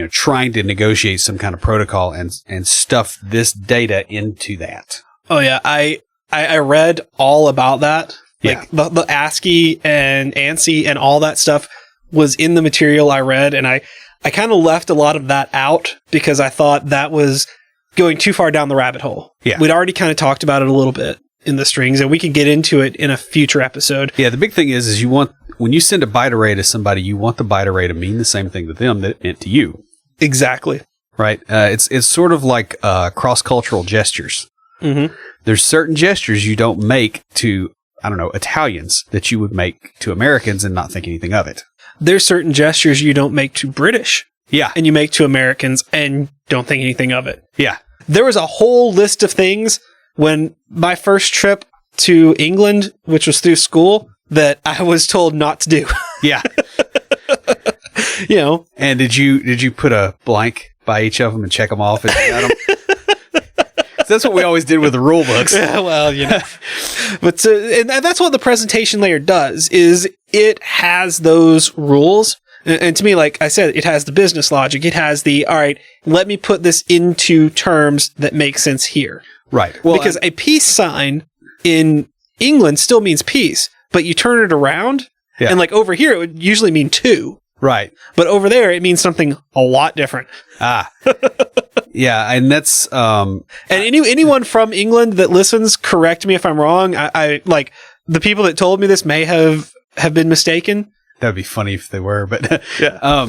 trying to negotiate some kind of protocol and stuff this data into that. Oh yeah, I read all about that. Like the ASCII and ANSI and all that stuff was in the material I read, and I kind of left a lot of that out because I thought that was going too far down the rabbit hole. Yeah. We'd already kind of talked about it a little bit in the strings, and we can get into it in a future episode. Yeah, the big thing is when you send a byte array to somebody, you want the byte array to mean the same thing to them that it meant to you. Exactly. Right? It's sort of like cross-cultural gestures. Mm-hmm. There's certain gestures you don't make to, I don't know, Italians that you would make to Americans and not think anything of it. There's certain gestures you don't make to British. Yeah. And you make to Americans and don't think anything of it. Yeah. There was a whole list of things when my first trip to England, which was through school, that I was told not to do. Yeah. And did you put a blank by each of them and check them off and got them? That's what we always did with the rule books. Yeah, well, but and that's what the presentation layer does. Is it has those rules, and to me, like I said, it has the business logic. It has the all right. Let me put this into terms that make sense here. Right. Well, because a peace sign in England still means peace, but you turn it around, and like over here, it would usually mean two. Right. But over there, it means something a lot different. Yeah, and that's and anyone from England that listens, correct me if I'm wrong. I like the people that told me this may have been mistaken. That'd be funny if they were, but yeah.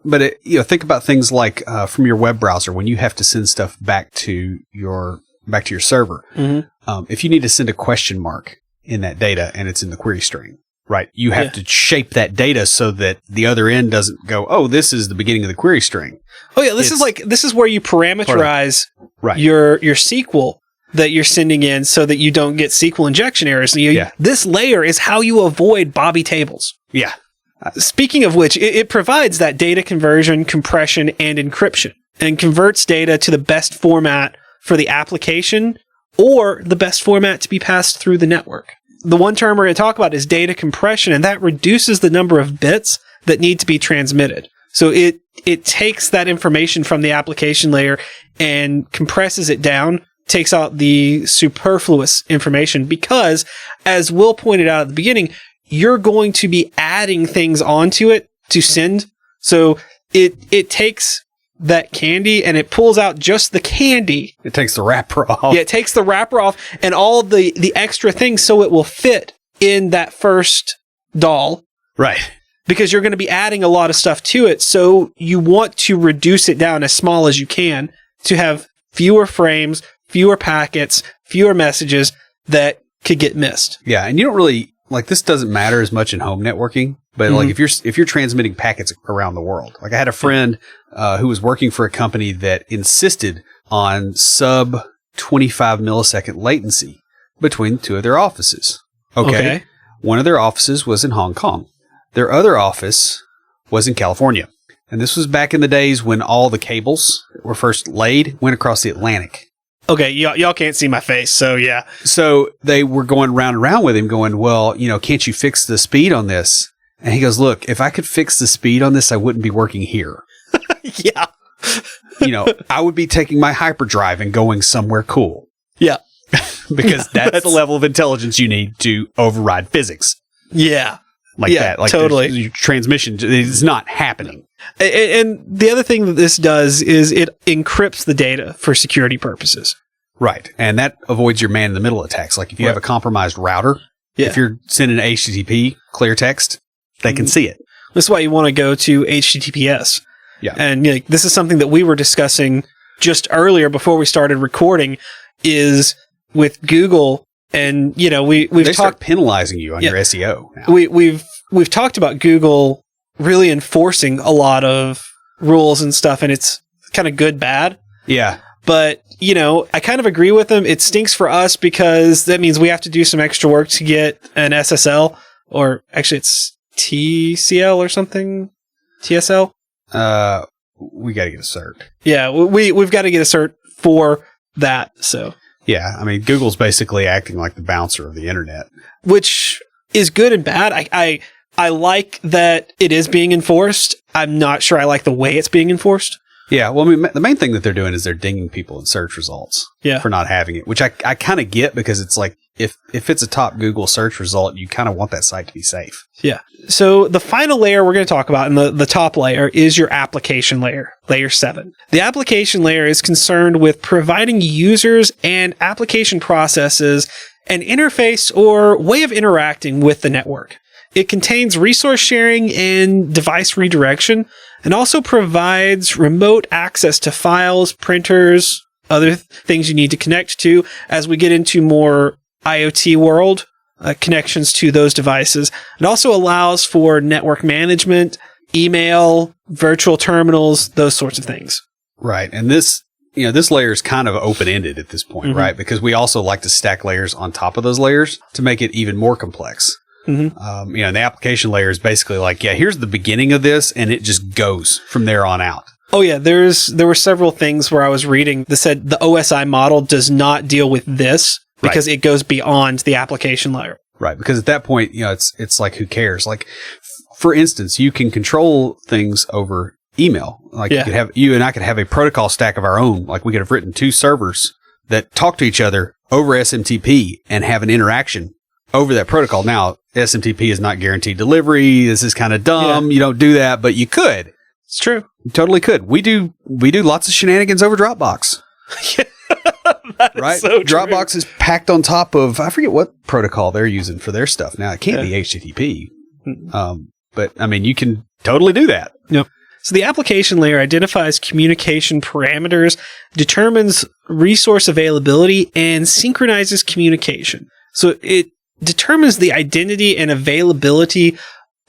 But think about things like from your web browser when you have to send stuff back to your server. Mm-hmm. If you need to send a question mark in that data and it's in the query string, right? You have to shape that data so that the other end doesn't go, oh, this is the beginning of the query string. Oh yeah, this is where you parameterize your SQL that you're sending in so that you don't get SQL injection errors. This layer is how you avoid Bobby tables. Yeah. Speaking of which, it provides that data conversion, compression, and encryption, and converts data to the best format for the application or the best format to be passed through the network. The one term we're going to talk about is data compression, and that reduces the number of bits that need to be transmitted. So it takes that information from the application layer and compresses it down, takes out the superfluous information, because, as Will pointed out at the beginning, you're going to be adding things onto it to send. So it takes that candy and it pulls out just the candy. It takes the wrapper off. Yeah, it takes the wrapper off and all the extra things so it will fit in that first doll. Right. Because you're going to be adding a lot of stuff to it. So you want to reduce it down as small as you can to have fewer frames, fewer packets, fewer messages that could get missed. Yeah, and you don't really, like, this doesn't matter as much in home networking, but like if you're transmitting packets around the world. Like I had a friend who was working for a company that insisted on sub 25 millisecond latency between two of their offices. Okay. One of their offices was in Hong Kong. Their other office was in California. And this was back in the days when all the cables that were first laid went across the Atlantic. Okay, y'all can't see my face, so yeah. So they were going round and round with him going, well, can't you fix the speed on this? And he goes, look, if I could fix the speed on this, I wouldn't be working here. Yeah. I would be taking my hyperdrive and going somewhere cool. Yeah. Because that's the level of intelligence you need to override physics. Yeah. Like that. Like totally. Transmission is not happening. And the other thing that this does is it encrypts the data for security purposes. Right. And that avoids your man-in-the-middle attacks. Like if you have a compromised router, if you're sending HTTP clear text, they can see it. This is why you want to go to HTTPS. Yeah. And this is something that we were discussing just earlier before we started recording is with Google. And, we've start penalizing you on your SEO now. We've talked about Google really enforcing a lot of rules and stuff, and it's kind of good, bad. Yeah. But, I kind of agree with them. It stinks for us because that means we have to do some extra work to get an SSL, or actually it's TCL or something. TSL? We got to get a cert. Yeah, we've got to get a cert for that, so. Yeah, I mean, Google's basically acting like the bouncer of the internet. Which is good and bad. I I like that it is being enforced. I'm not sure I like the way it's being enforced. Yeah, well, I mean, the main thing that they're doing is they're dinging people in search results for not having it, which I kind of get, because it's like, if it's a top Google search result, you kind of want that site to be safe. Yeah. So the final layer we're going to talk about, and the top layer, is your application layer, layer 7. The application layer is concerned with providing users and application processes an interface or way of interacting with the network. It contains resource sharing and device redirection, and also provides remote access to files, printers, other things you need to connect to as we get into more IoT world, connections to those devices. It also allows for network management, email, virtual terminals, those sorts of things. Right. And this layer is kind of open-ended at this point, right? Because we also like to stack layers on top of those layers to make it even more complex. And the application layer is basically like, here's the beginning of this, and it just goes from there on out. Oh yeah, there were several things where I was reading that said the OSI model does not deal with this because it goes beyond the application layer. Right, because at that point, it's like, who cares? Like, for instance, you can control things over email. Like you and I could have a protocol stack of our own. Like, we could have written 2 servers that talk to each other over SMTP and have an interaction over that protocol. Now, SMTP is not guaranteed delivery. This is kind of dumb. You don't do that, but you could. It's true. You totally could. We do lots of shenanigans over Dropbox. Right? So Dropbox is packed on top of, I forget what protocol they're using for their stuff. Now, it can't be HTTP. But I mean, you can totally do that. Yep. So the application layer identifies communication parameters, determines resource availability, and synchronizes communication. So it determines the identity and availability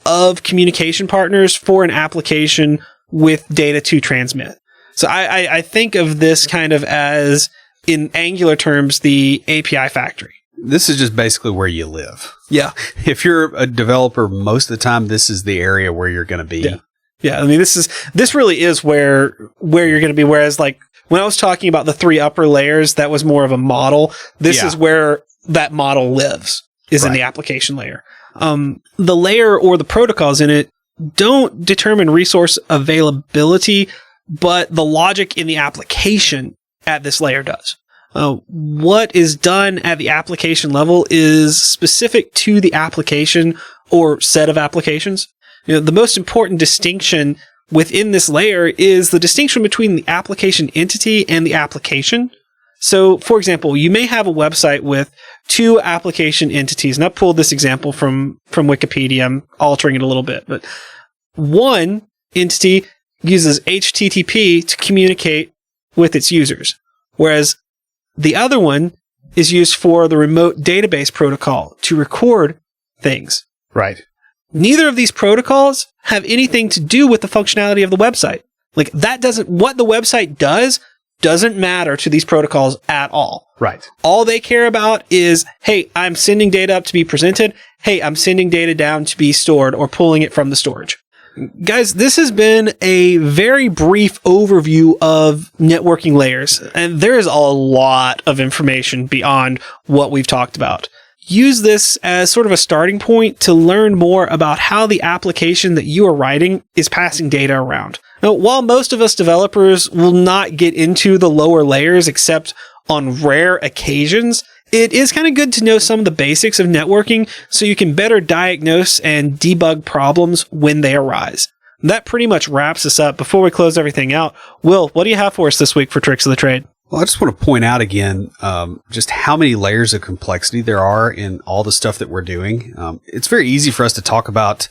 of communication partners for an application with data to transmit. So I think of this kind of as, in Angular terms, the API factory. This is just basically where you live. Yeah. If you're a developer, most of the time, this is the area where you're going to be. Yeah. I mean, this really is where you're going to be. Whereas, like, when I was talking about the 3 upper layers, that was more of a model. This is where that model lives, is in the application layer. The layer or the protocols in it don't determine resource availability, but the logic in the application at this layer does. What is done at the application level is specific to the application or set of applications. The most important distinction within this layer is the distinction between the application entity and the application. So, for example, you may have a website with 2 application entities, and I pulled this example from Wikipedia. I'm altering it a little bit, but one entity uses HTTP to communicate with its users, whereas the other one is used for the remote database protocol to record things. Right. Neither of these protocols have anything to do with the functionality of the website. Like, what the website doesn't matter to these protocols at all. Right. All they care about is, hey, I'm sending data up to be presented. Hey, I'm sending data down to be stored or pulling it from the storage. Guys, this has been a very brief overview of networking layers, and there is a lot of information beyond what we've talked about. Use this as sort of a starting point to learn more about how the application that you are writing is passing data around. Now, while most of us developers will not get into the lower layers except on rare occasions, it is kind of good to know some of the basics of networking so you can better diagnose and debug problems when they arise. That pretty much wraps us up. Before we close everything out, Will, what do you have for us this week for Tricks of the Trade? Well, I just want to point out again just how many layers of complexity there are in all the stuff that we're doing. It's very easy for us to talk about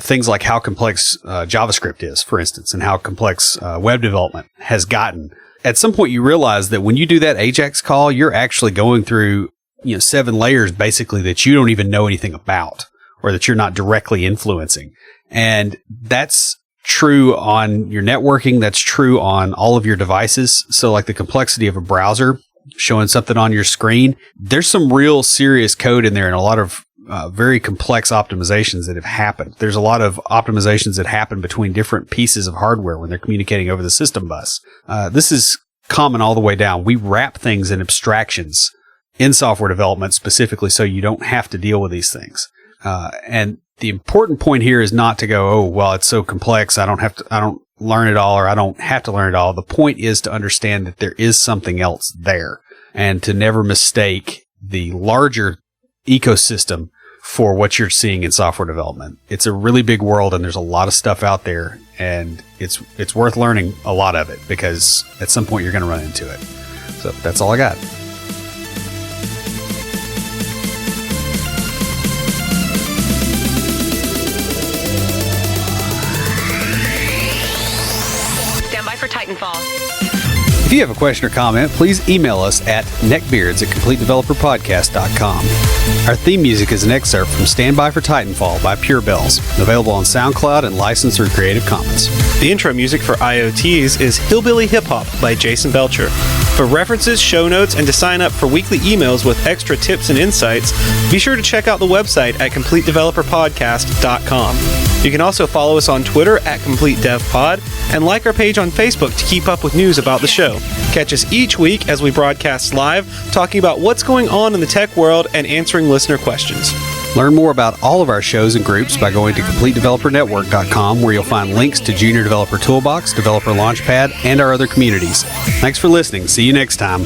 things like how complex JavaScript is, for instance, and how complex web development has gotten. At some point, you realize that when you do that AJAX call, you're actually going through 7 layers basically that you don't even know anything about or that you're not directly influencing. And that's true on your networking. That's true on all of your devices. So like the complexity of a browser showing something on your screen, there's some real serious code in there and a lot of very complex optimizations that have happened. There's a lot of optimizations that happen between different pieces of hardware when they're communicating over the system bus. This is common all the way down. We wrap things in abstractions in software development specifically so you don't have to deal with these things. And the important point here is not to go, oh, well, it's so complex. I don't learn it all, or I don't have to learn it all. The point is to understand that there is something else there, and to never mistake the larger ecosystem for what you're seeing in software development. It's a really big world, and there's a lot of stuff out there, and it's worth learning a lot of it, because at some point you're going to run into it. So that's all I got. Stand by for Titanfall. If you have a question or comment, please email us at neckbeards@CompleteDeveloperPodcast.com. Our theme music is an excerpt from Stand By for Titanfall by Pure Bells, available on SoundCloud and licensed through Creative Commons. The intro music for IoTs is Hillbilly Hip Hop by Jason Belcher. For references, show notes, and to sign up for weekly emails with extra tips and insights, be sure to check out the website at CompleteDeveloperPodcast.com. You can also follow us on Twitter at CompleteDevPod and like our page on Facebook to keep up with news about the show. Catch us each week as we broadcast live, talking about what's going on in the tech world and answering listener questions. Learn more about all of our shows and groups by going to CompleteDeveloperNetwork.com, where you'll find links to Junior Developer Toolbox, Developer Launchpad, and our other communities. Thanks for listening. See you next time.